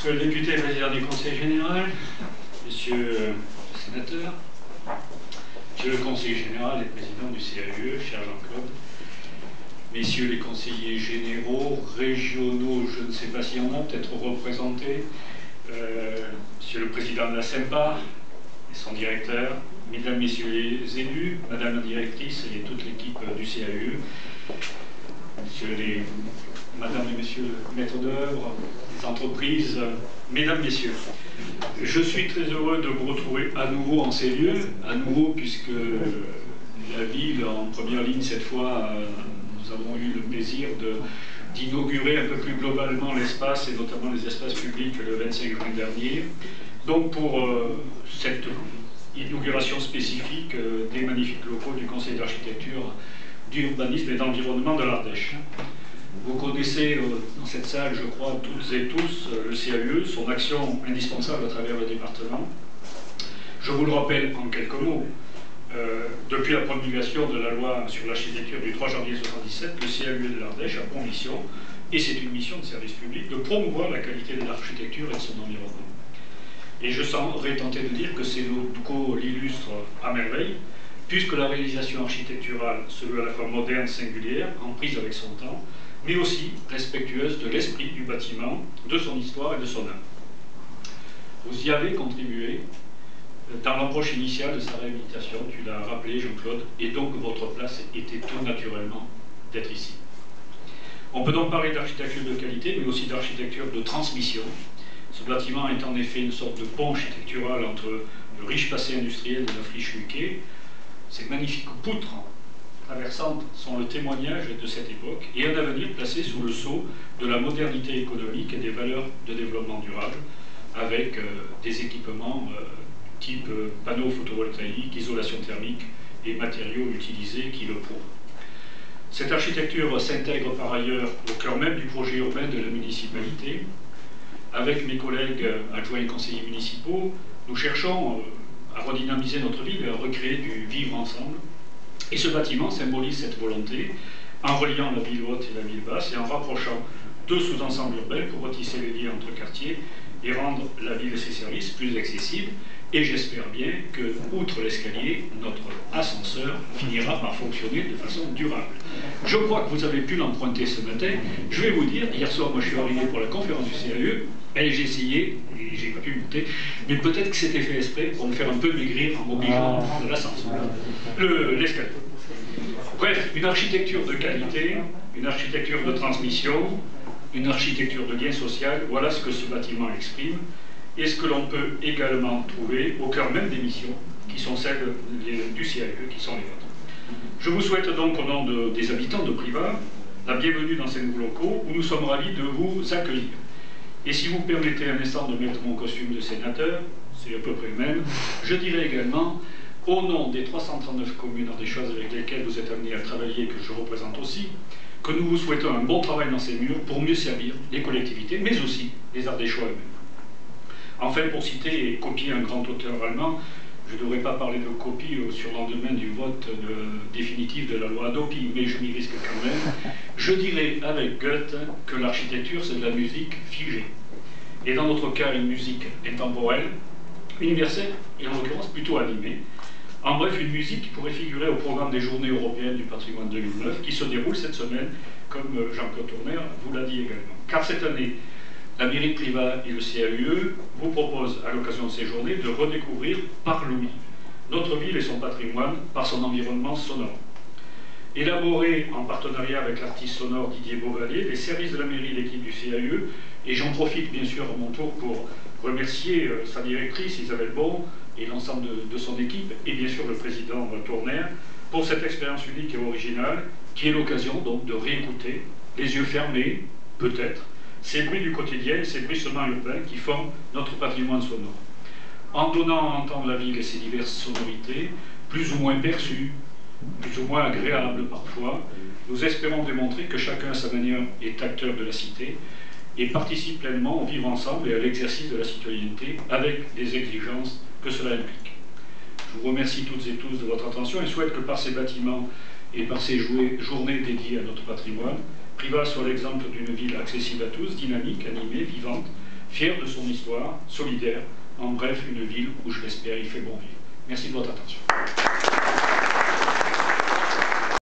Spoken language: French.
Monsieur le député président du Conseil général, monsieur le sénateur, monsieur le conseiller général et président du CAUE, cher Jean-Claude, messieurs les conseillers généraux, régionaux, je ne sais pas s'il y en a, peut-être représentés, monsieur le président de la SEMPA et son directeur, mesdames, messieurs les élus, madame la directrice et toute l'équipe du CAUE, madame et messieurs les maîtres d'œuvre, les entreprises, mesdames, messieurs, je suis très heureux de vous retrouver à nouveau en ces lieux, à nouveau puisque la ville en première ligne cette fois, nous avons eu le plaisir d'inaugurer un peu plus globalement l'espace et notamment les espaces publics le 25 juin dernier. Donc pour cette inauguration spécifique des magnifiques locaux du Conseil d'architecture, d'urbanisme et d'environnement de l'Ardèche. Vous connaissez dans cette salle, je crois, toutes et tous, le CAUE, son action indispensable à travers le département. Je vous le rappelle en quelques mots. Depuis la promulgation de la loi sur l'architecture du 3 janvier 1977, le CAUE de l'Ardèche a pour mission, et c'est une mission de service public, de promouvoir la qualité de l'architecture et de son environnement. Et je serais tenté de dire que ces locaux l'illustrent à merveille, puisque la réalisation architecturale se veut à la fois moderne, singulière, en prise avec son temps, mais aussi respectueuse de l'esprit du bâtiment, de son histoire et de son âme. Vous y avez contribué dans l'approche initiale de sa réhabilitation, tu l'as rappelé Jean-Claude, et donc votre place était tout naturellement d'être ici. On peut donc parler d'architecture de qualité, mais aussi d'architecture de transmission. Ce bâtiment est en effet une sorte de pont architectural entre le riche passé industriel de la friche Luquet. Ces magnifiques poutres traversantes sont le témoignage de cette époque et un avenir placé sous le sceau de la modernité économique et des valeurs de développement durable avec des équipements type panneaux photovoltaïques, isolation thermique et matériaux utilisés qui le prouvent. Cette architecture s'intègre par ailleurs au cœur même du projet urbain de la municipalité. Avec mes collègues adjoints et conseillers municipaux, nous cherchons à redynamiser notre ville et à recréer du vivre ensemble. Et ce bâtiment symbolise cette volonté en reliant la ville haute et la ville basse et en rapprochant deux sous-ensembles urbains pour retisser les liens entre quartiers et rendre la ville et ses services plus accessibles. Et j'espère bien que, outre l'escalier, notre ascenseur finira par fonctionner de façon durable. Je crois que vous avez pu l'emprunter ce matin. Je vais vous dire, hier soir, moi je suis arrivé pour la conférence du CAUE, et j'ai essayé, et j'ai pas pu monter, mais peut-être que c'était fait exprès pour me faire un peu maigrir en m'obligeant à prendre l'ascenseur, l'escalier. Bref, une architecture de qualité, une architecture de transmission, une architecture de lien social, voilà ce que ce bâtiment exprime, et ce que l'on peut également trouver au cœur même des missions, qui sont celles du CAUE, qui sont les vôtres. Je vous souhaite donc, au nom des habitants de Privas, la bienvenue dans ces nouveaux locaux, où nous sommes ravis de vous accueillir. Et si vous permettez un instant de mettre mon costume de sénateur, c'est à peu près le même, je dirais également, au nom des 339 communes ardéchoises avec lesquelles vous êtes amenés à travailler et que je représente aussi, que nous vous souhaitons un bon travail dans ces murs pour mieux servir les collectivités, mais aussi les Ardéchois eux-mêmes. Enfin, pour citer et copier un grand auteur allemand, je ne devrais pas parler de copie sur le lendemain du vote définitif de la loi Hadopi, mais je m'y risque quand même. Je dirais avec Goethe que l'architecture, c'est de la musique figée. Et dans notre cas, une musique intemporelle, universelle, et en l'occurrence plutôt animée. En bref, une musique qui pourrait figurer au programme des Journées européennes du patrimoine 2009, qui se déroule cette semaine, comme Jean-Claude Tournaire vous l'a dit également. Car cette année, la mairie de Privas et le CAUE vous proposent, à l'occasion de ces journées, de redécouvrir par l'ouïe notre ville et son patrimoine par son environnement sonore. Élaboré en partenariat avec l'artiste sonore Didier Beauvallé, les services de la mairie et l'équipe du CAUE, et j'en profite bien sûr à mon tour pour remercier sa directrice Isabelle Bon et l'ensemble de son équipe, et bien sûr le président Tournaire, pour cette expérience unique et originale, qui est l'occasion donc de réécouter, les yeux fermés, peut-être, ces bruits du quotidien, ces bruissements urbains qui forment notre patrimoine sonore. En donnant à entendre la ville et ses diverses sonorités, plus ou moins perçues, plus ou moins agréables parfois, nous espérons démontrer que chacun à sa manière est acteur de la cité et participe pleinement au vivre ensemble et à l'exercice de la citoyenneté avec les exigences que cela implique. Je vous remercie toutes et tous de votre attention et souhaite que par ces bâtiments et par ces journées dédiées à notre patrimoine, Privas soit l'exemple d'une ville accessible à tous, dynamique, animée, vivante, fier de son histoire, solidaire, en bref, une ville où, je l'espère, il fait bon vivre. Merci de votre attention.